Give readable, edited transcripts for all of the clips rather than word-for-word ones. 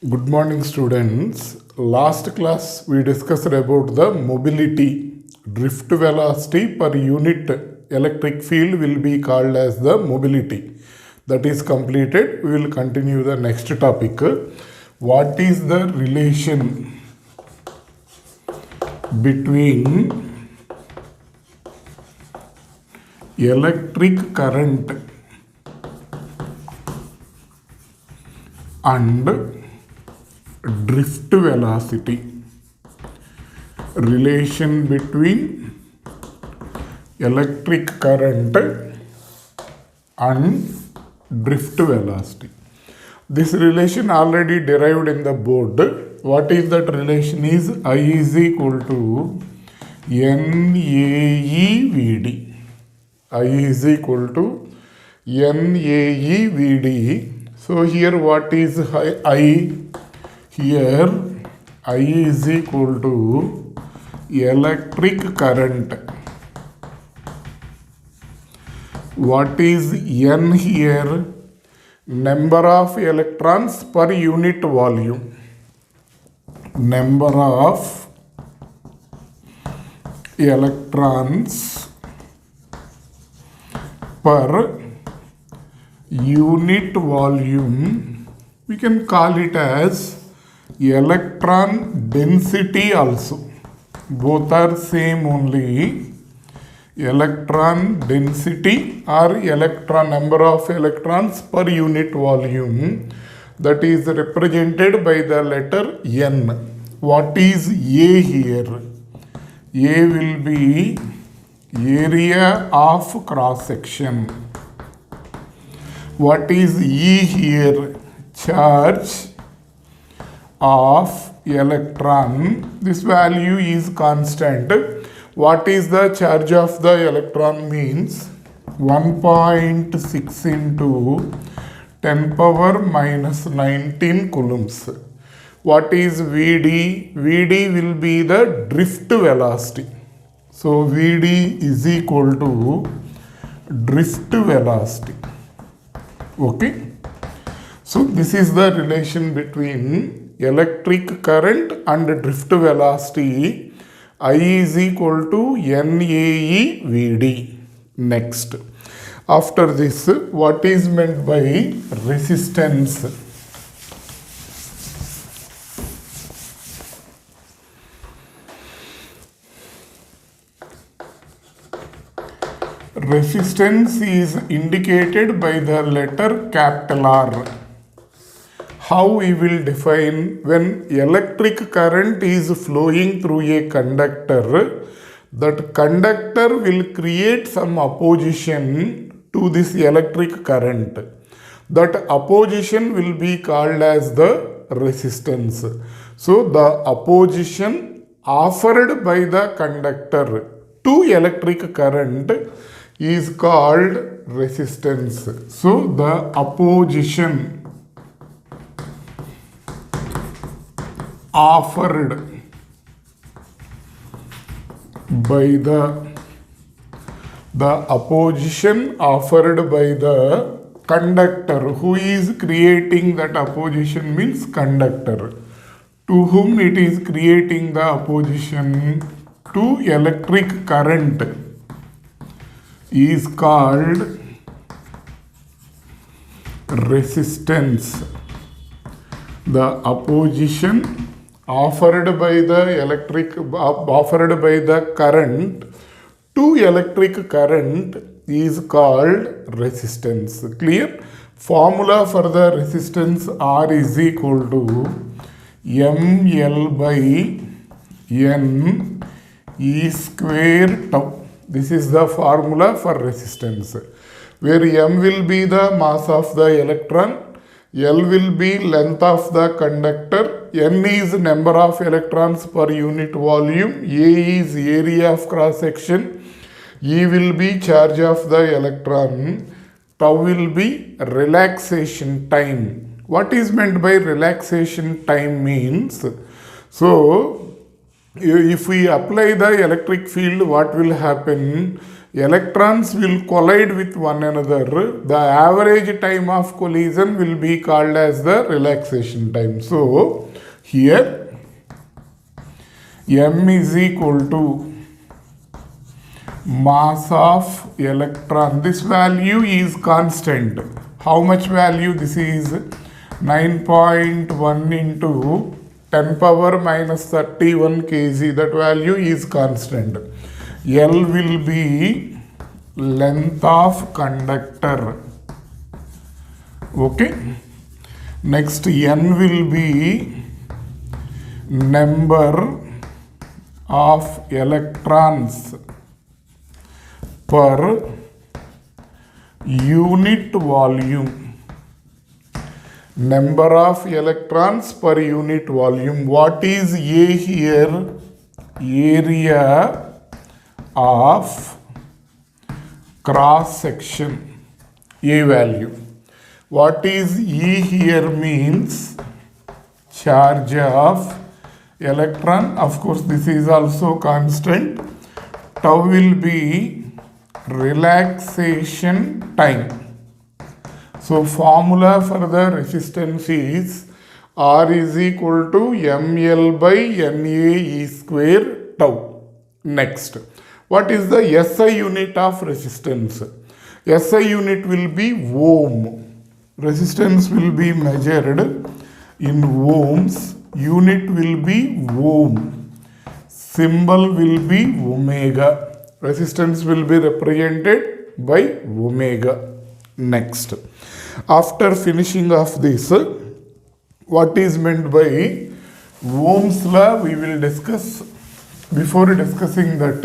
Good morning, students. Last class we discussed about the mobility. Drift velocity per unit electric field will be called as the mobility. That is completed. We will continue the next topic. What is the relation between electric current and drift velocity? Relation between electric current and drift velocity. This relation already derived in the board. What is that relation? Is I is equal to NAEVD. I is equal to NAEVD. So here what is I? Here I is equal to electric current. What is N here? Number of electrons per unit volume. Number of electrons per unit volume. We can call it as electron density also. Both are same only. Electron density or electron number of electrons per unit volume, that is represented by the letter N. What is A here? A will be area of cross section. What is E here? Charge of electron. This value is constant. What is the charge of the electron? Means 1.6 into 10 power minus 19 coulombs. What is Vd? Vd will be the drift velocity. So Vd is equal to drift velocity. Okay. So this is the relation between electric current and drift velocity. I is equal to NAEVD. Next. After this, what is meant by resistance? Resistance is indicated by the letter capital R. How we will define? When electric current is flowing through a conductor, that conductor will create some opposition to this electric current. That opposition will be called as the resistance. So the opposition offered by the conductor to electric current is called resistance. So the opposition offered by the opposition offered by the conductor. Who is creating that opposition? Means conductor. To whom it is creating the opposition? To electric current is called resistance. The opposition offered by the current to electric current is called resistance. Clear? Formula for the resistance R is equal to ML by N E square tau. This is the formula for resistance, where M will be the mass of the electron, L will be length of the conductor, N is number of electrons per unit volume, A is area of cross section, E will be charge of the electron, tau will be relaxation time. What is meant by relaxation time? Means, so if we apply the electric field, what will happen? electrons will collide with one another. The average time of collision will be called as the relaxation time. So here m is equal to mass of electron. This value is constant. How much value? This is 9.1 into 10 power minus 31 kg. That value is constant. L will be length of conductor. Okay. Next, N will be number of electrons per unit volume. Number of electrons per unit volume. What is A here? Area of cross section. A value. What is E here? Means charge of electron. Of course, this is also constant. Tau will be relaxation time. So formula for the resistance is R is equal to ml by Na E square tau. Next, what is the SI unit of resistance? SI unit will be ohm. Resistance will be measured in ohms. Unit will be ohm. Symbol will be omega. Resistance will be represented by omega. Next, after finishing of this, what is meant by Ohm's law we will discuss. Before discussing that,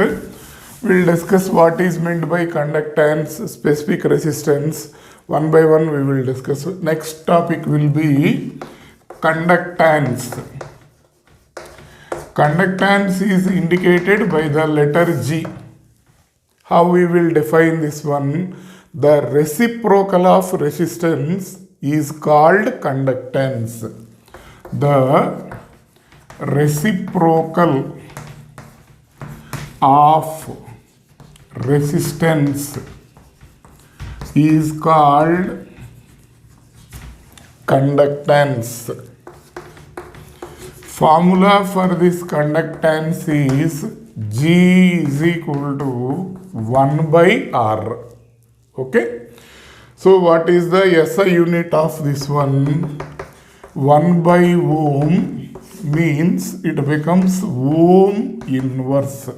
we will discuss what is meant by conductance, specific resistance. One by one we will discuss. Next topic will be conductance. Conductance is indicated by the letter G. How we will define this one? The reciprocal of resistance is called conductance. The reciprocal of resistance is called conductance. Formula for this conductance is G is equal to 1 by R. Okay. So what is the SI unit of this one? 1 by ohm means it becomes ohm inverse.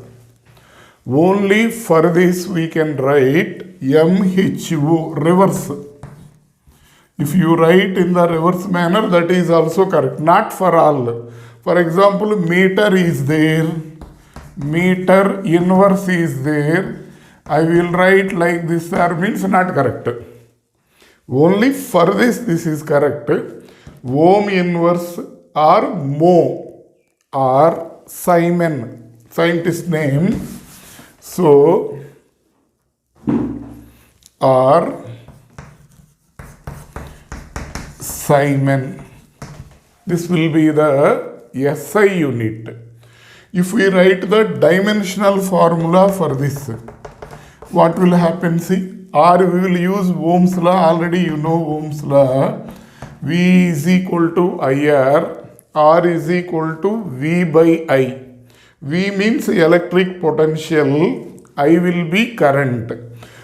Only for this we can write MHO reverse. If you write in the reverse manner, that is also correct. Not for all. For example, meter is there. Meter inverse is there. I will write like this or means not correct. Only for this is correct. Ohm inverse or Mo or Simon, scientist name. So, or Simon. This will be the SI unit. If we write the dimensional formula for this, what will happen? See, or we will use Ohm's law. Already you know Ohm's law. V is equal to IR. R is equal to V by I. V means electric potential. I will be current.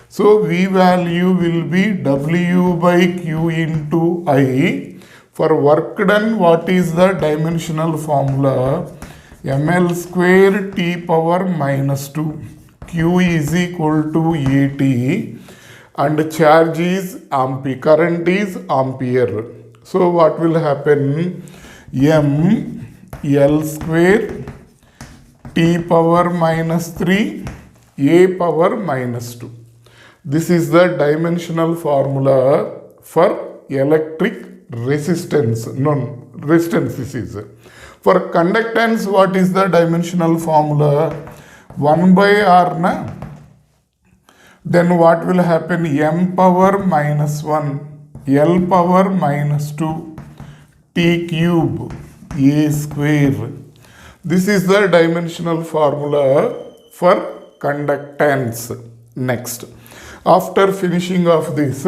So V value will be W by Q into I. For work done, what is the dimensional formula? ml square T power minus 2. Q is equal to AT and charge is ampere, current is ampere. So what will happen? M L square T power minus 3 A power minus 2. This is the dimensional formula for electric resistance. No, resistance this is. For conductance, what is the dimensional formula? 1 by R na? Then what will happen? M power minus 1, L power minus 2, T cube, A square. This is the dimensional formula for conductance. Next, after finishing of this,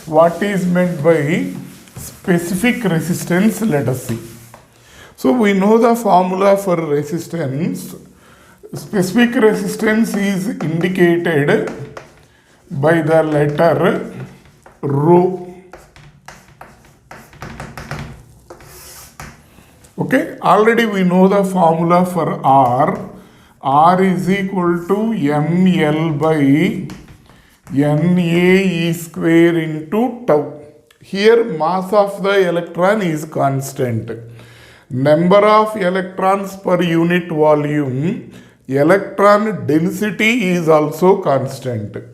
what is meant by specific resistance? Let us see. So we know the formula for resistance. Specific resistance is indicated by the letter rho. Okay, already we know the formula for R. R is equal to ml by Na E square into tau. Here mass of the electron is constant. Number of electrons per unit volume, electron density is also constant. A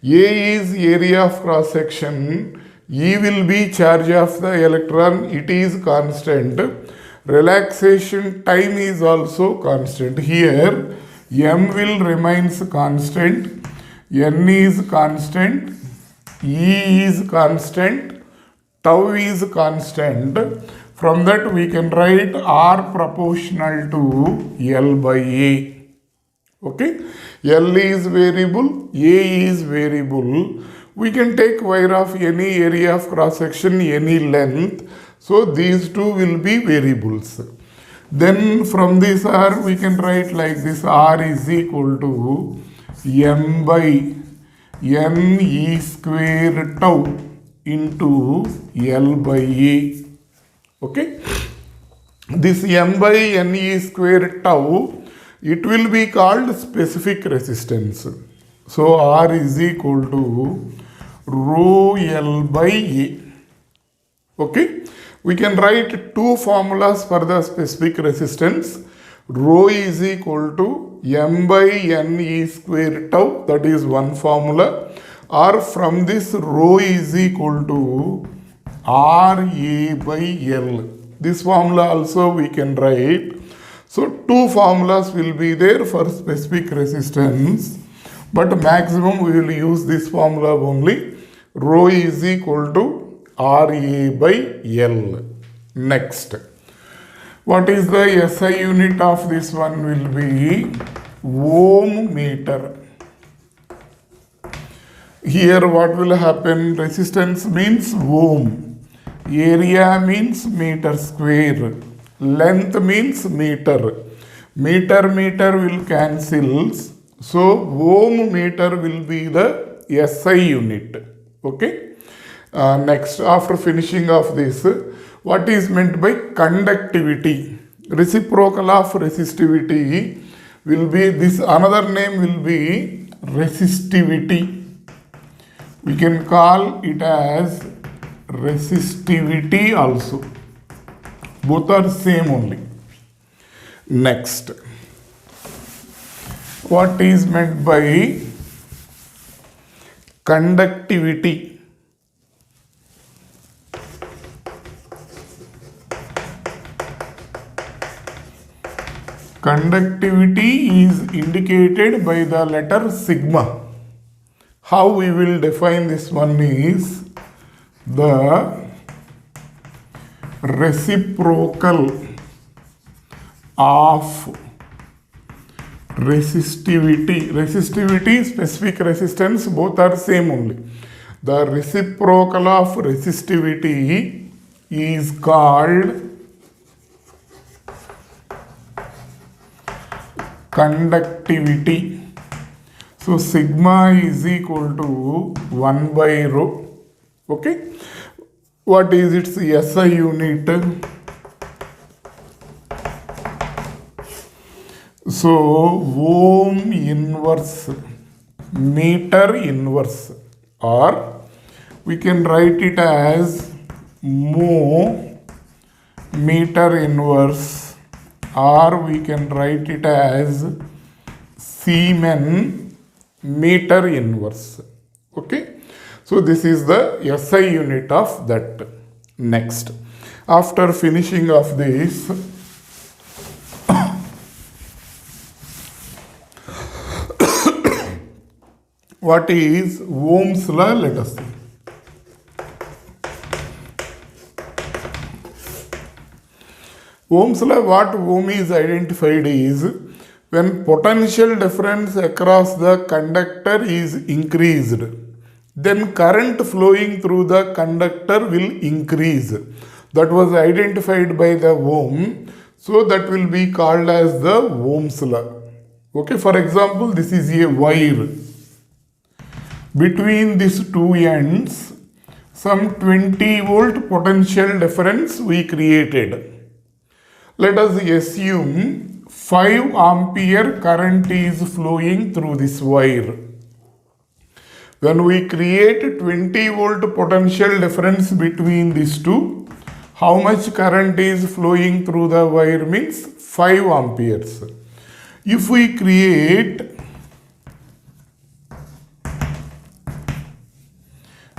is area of cross section, E will be charge of the electron, it is constant. Relaxation time is also constant. Here m will remains constant, n is constant, E is constant, tau is constant. From that we can write R proportional to L by A. Okay, L is variable, A is variable. We can take wire of any area of cross section, any length. So these two will be variables. Then from this R we can write like this: R is equal to m by n E square tau into L by A. Okay, this m by n E square tau, it will be called specific resistance. So R is equal to rho L by A. Okay, we can write two formulas for the specific resistance. Rho is equal to m by n E square tau, that is one formula. Or from this rho is equal to R A by L. This formula also we can write. So two formulas will be there for specific resistance, but maximum we will use this formula only. Rho is equal to R A by L. Next, what is the SI unit of this one? Will be ohm meter. Here what will happen? Resistance means ohm, area means meter square, length means meter. Meter will cancel. So ohm meter will be the SI unit. Okay. Next, after finishing of this, what is meant by conductivity? Reciprocal of resistivity will be this. Another name will be resistivity. We can call it as resistivity also. Both are same only. Next, what is meant by conductivity? Conductivity is indicated by the letter sigma. How we will define this one is the reciprocal of resistivity. Resistivity, specific resistance, both are same only. The reciprocal of resistivity is called conductivity. So sigma is equal to 1 by rho. Okay. What is its SI unit? So ohm inverse, meter inverse, or we can write it as mho meter inverse, or we can write it as Siemens meter inverse. Okay, so this is the SI unit of that. Next, after finishing of this, what is Ohm's law? Let us see. Ohm's law, what Ohm is identified is When potential difference across the conductor is increased, then current flowing through the conductor will increase. That was identified by the Ohm. So that will be called as the Ohm's law. Okay, for example, this is a wire. Between these two ends, some 20 volt potential difference we created. Let us assume 5 ampere current is flowing through this wire. When we create 20 volt potential difference between these two, how much current is flowing through the wire means 5 amperes. If we create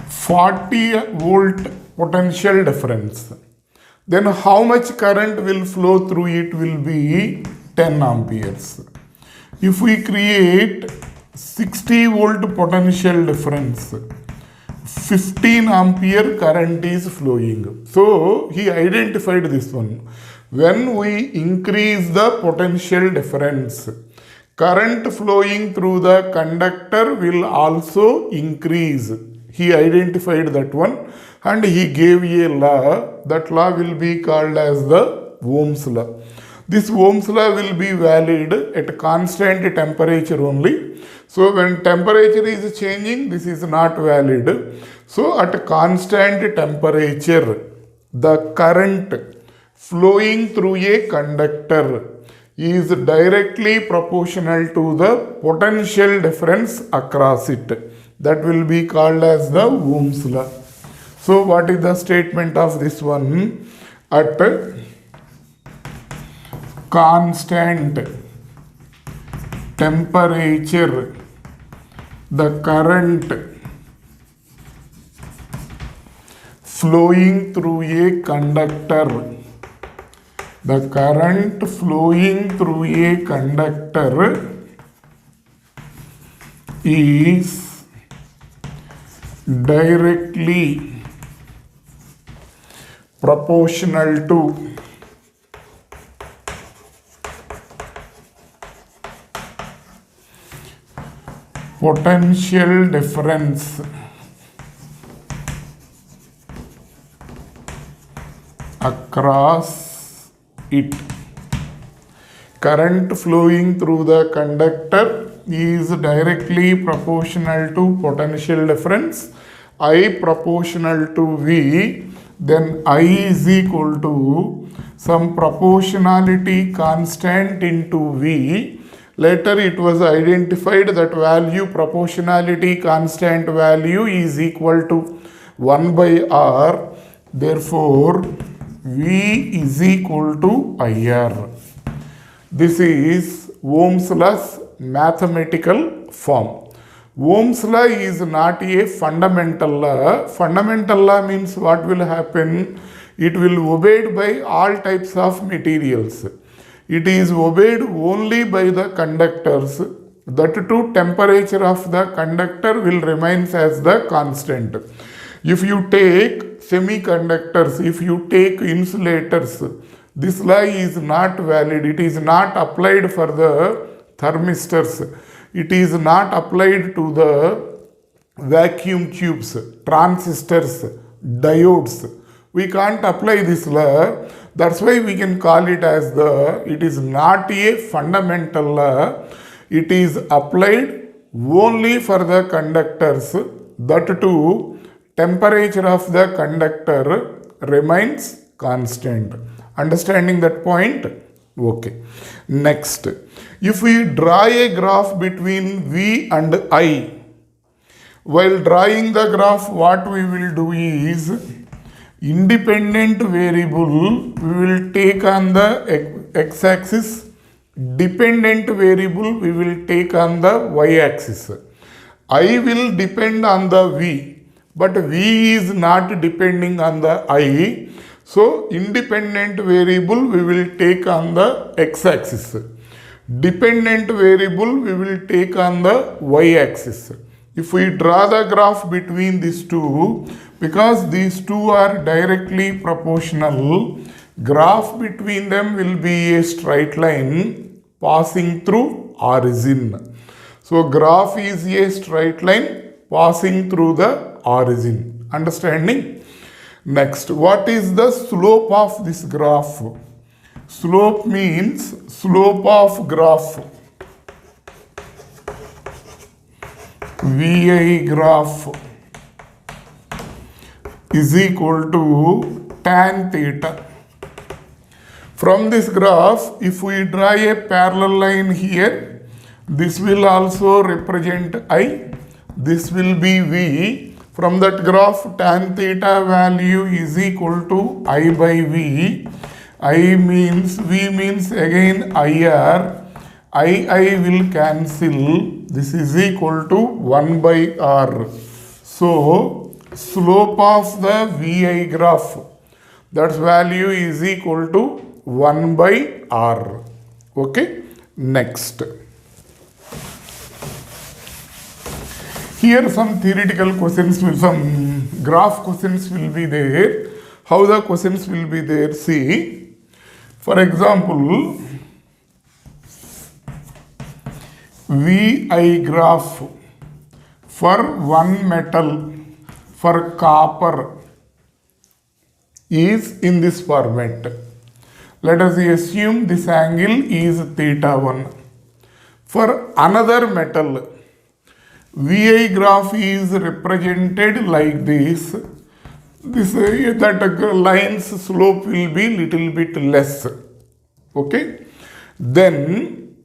40 volt potential difference, then how much current will flow through it will be 10 amperes. If we create 60 volt potential difference, 15 ampere current is flowing. So he identified this one. When we increase the potential difference, current flowing through the conductor will also increase. He identified that one and he gave a law. That law will be called as the Ohm's law. This Ohm's law will be valid at constant temperature only. So when temperature is changing, this is not valid. So at constant temperature, the current flowing through a conductor is directly proportional to the potential difference across it. That will be called as the Ohm's law. So what is the statement of this one? At constant temperature, the current flowing through a conductor, the current flowing through a conductor is directly proportional to potential difference across it. Current flowing through the conductor is directly proportional to potential difference. I proportional to V, then I is equal to some proportionality constant into V. Later it was identified that value, proportionality constant value is equal to 1 by R. Therefore, V is equal to IR. This is Ohm's law's mathematical form. Ohm's law is not a fundamental law. Fundamental law means what will happen? It will obeyed by all types of materials. It is obeyed only by the conductors. That too, temperature of the conductor will remain as the constant. If you take semiconductors, if you take insulators, this law is not valid. It is not applied for the thermistors. It is not applied to the vacuum tubes, transistors, diodes. We can't apply this law. That's why we can call it as it is not a fundamental law. It is applied only for the conductors. That too, temperature of the conductor remains constant. Understanding that point? Okay. Next, if we draw a graph between V and I, while drawing the graph, what we will do is, independent variable we will take on the x-axis, dependent variable we will take on the y-axis. I will depend on the V, but V is not depending on the I. So independent variable we will take on the x-axis. Dependent variable we will take on the y-axis. If we draw the graph between these two, because these two are directly proportional, graph between them will be a straight line. passing through origin. So graph is a straight line passing through the origin. Understanding? Next, what is the slope of this graph? Slope means slope of graph. VI graph is equal to tan theta. From this graph, if we draw a parallel line here, this will also represent I, this will be V. From that graph, tan theta value is equal to I by V. I means, V means again IR. I will cancel. This is equal to 1 by R. So, slope of the VI graph, that value is equal to 1 by R. Okay. Next. Here some theoretical questions, some graph questions will be there. How the questions will be there? See, for example, VI graph for one metal, for copper, is in this format. Let us assume this angle is theta 1. For another metal, VI graph is represented like this. That line's slope will be little bit less. Okay. Then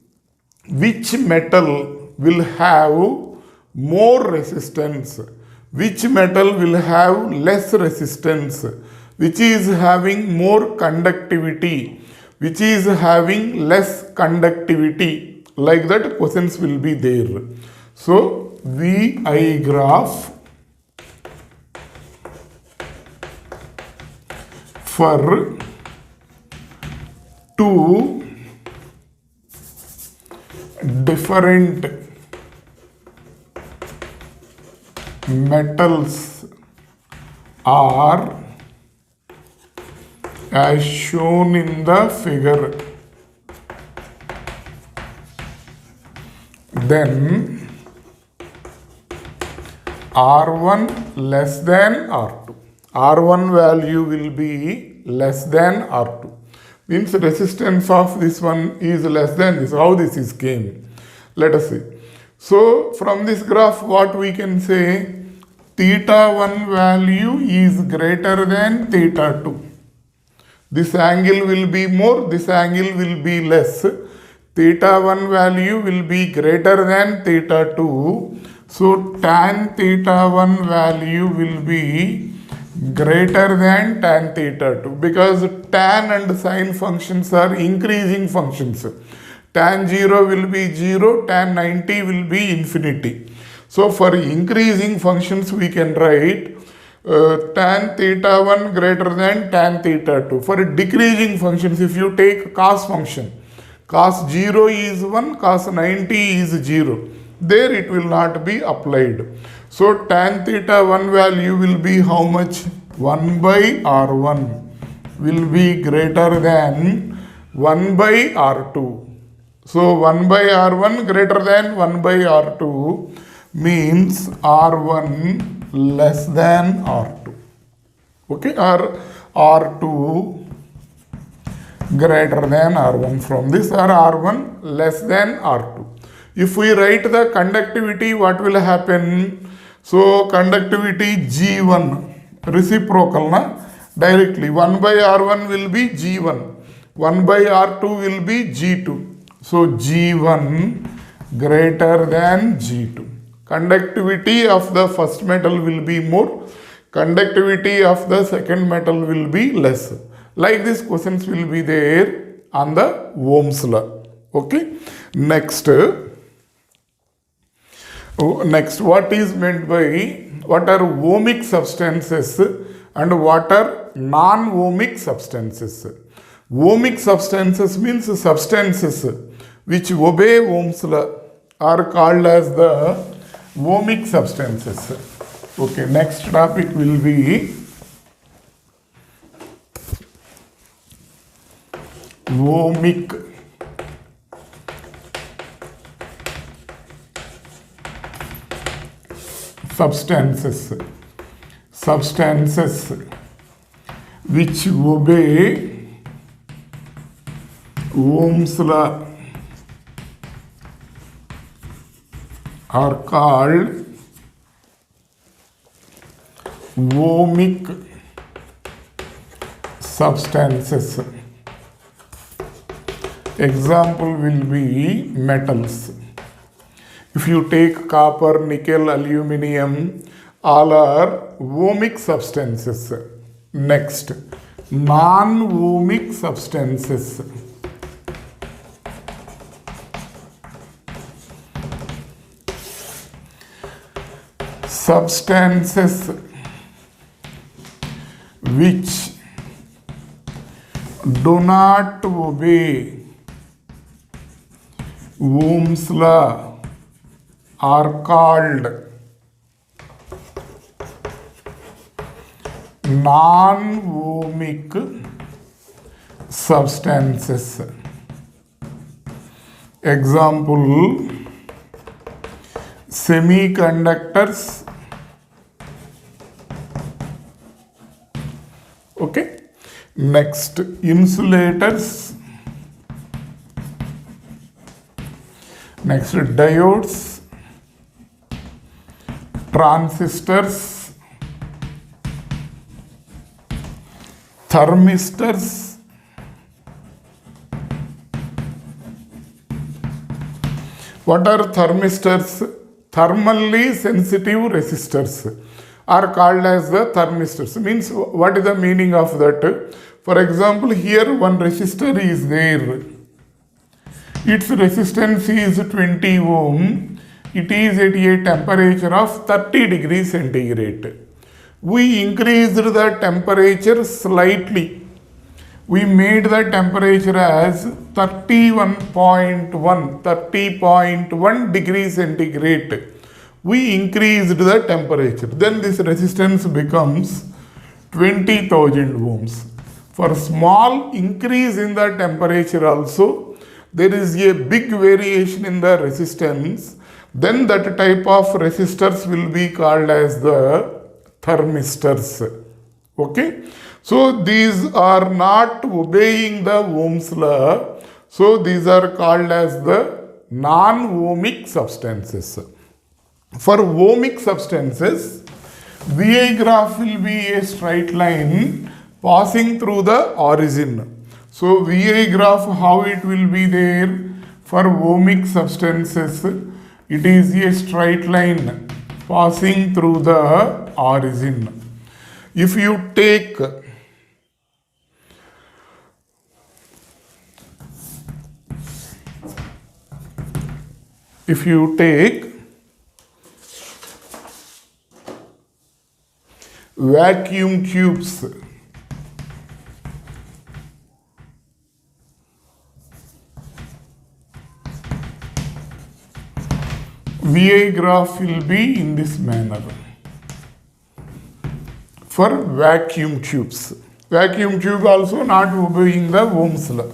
which metal will have more resistance? Which metal will have less resistance? Which is having more conductivity? Which is having less conductivity? Like that questions will be there. So VI graph for two different metals are as shown in the figure. Then R1 less than R2. R1 value will be less than R2. Means resistance of this one is less than this. How this is came? Let us see. So from this graph, what we can say? Theta 1 value is greater than theta 2. This angle will be more, this angle will be less. Theta 1 value will be greater than theta 2. So tan theta 1 value will be greater than tan theta 2, because tan and sine functions are increasing functions. Tan 0 will be 0, tan 90 will be infinity. So for increasing functions we can write tan theta 1 greater than tan theta 2. For decreasing functions, if you take cos function, cos 0 is 1, cos 90 is 0. There it will not be applied. So tan theta 1 value will be how much? 1 by R1 will be greater than 1 by R2. So 1 by R1 greater than 1 by R2 means R1 less than R2. Okay, or R2 greater than R1. From this, or R1 less than R2. If we write the conductivity, what will happen? So conductivity G1, reciprocal na? Directly 1 by R1 will be G1, 1 by R2 will be G2. So G1 greater than G2. Conductivity of the first metal will be more, conductivity of the second metal will be less. Like this questions will be there on the Ohm's law. Okay. Next, what is meant by, what are ohmic substances and what are non-ohmic substances? Ohmic substances means substances which obey Ohm's law are called as the ohmic substances. Okay, next topic will be ohmic substances which obey Ohm's law are called ohmic substances. Example will be metals. If you take copper, nickel, aluminum, all are ohmic substances. Next, non-ohmic substances. Substances which do not obey Ohm's law are called non-ohmic substances. Example, semiconductors. Okay. Next, insulators. Next, diodes, transistors, thermistors, what are thermistors? Thermally sensitive resistors are called as the thermistors. Means, what is the meaning of that? For example, here one resistor is there. Its resistance is 20 ohm. It is at a temperature of 30 degrees centigrade. We increased the temperature slightly. We made the temperature as 30.1 degrees centigrade. We increased the temperature. Then this resistance becomes 20,000 ohms. For small increase in the temperature also, there is a big variation in the resistance. Then that type of resistors will be called as the thermistors. Okay. So these are not obeying the Ohm's law. So these are called as the non-ohmic substances. For ohmic substances, VI graph will be a straight line passing through the origin. So VI graph, how it will be there? For ohmic substances, it is a straight line passing through the origin. If you take vacuum tubes, VI graph will be in this manner. For vacuum tubes, vacuum tube also not obeying the Ohm's law.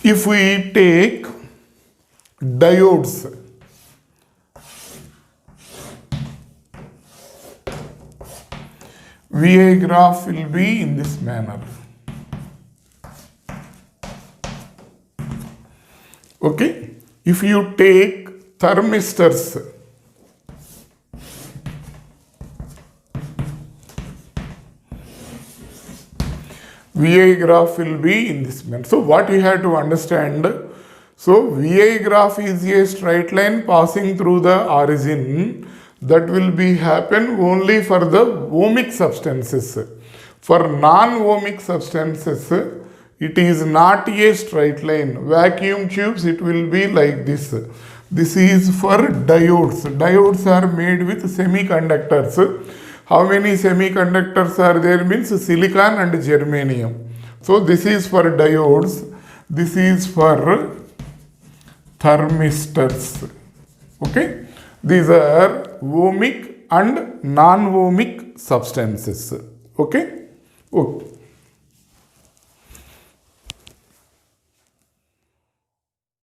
If we take diodes, VI graph will be in this manner. Okay. If you take thermistors, VI graph will be in this manner. So what you have to understand, so VI graph is a straight line passing through the origin. That will be happen only for the ohmic substances. For non-ohmic substances, it is not a straight line. Vacuum tubes, it will be like this. This is for diodes. Diodes are made with semiconductors. How many semiconductors are there? Means silicon and germanium. So this is for diodes. This is for thermistors. Okay. These are ohmic and non-ohmic substances. Okay. Okay.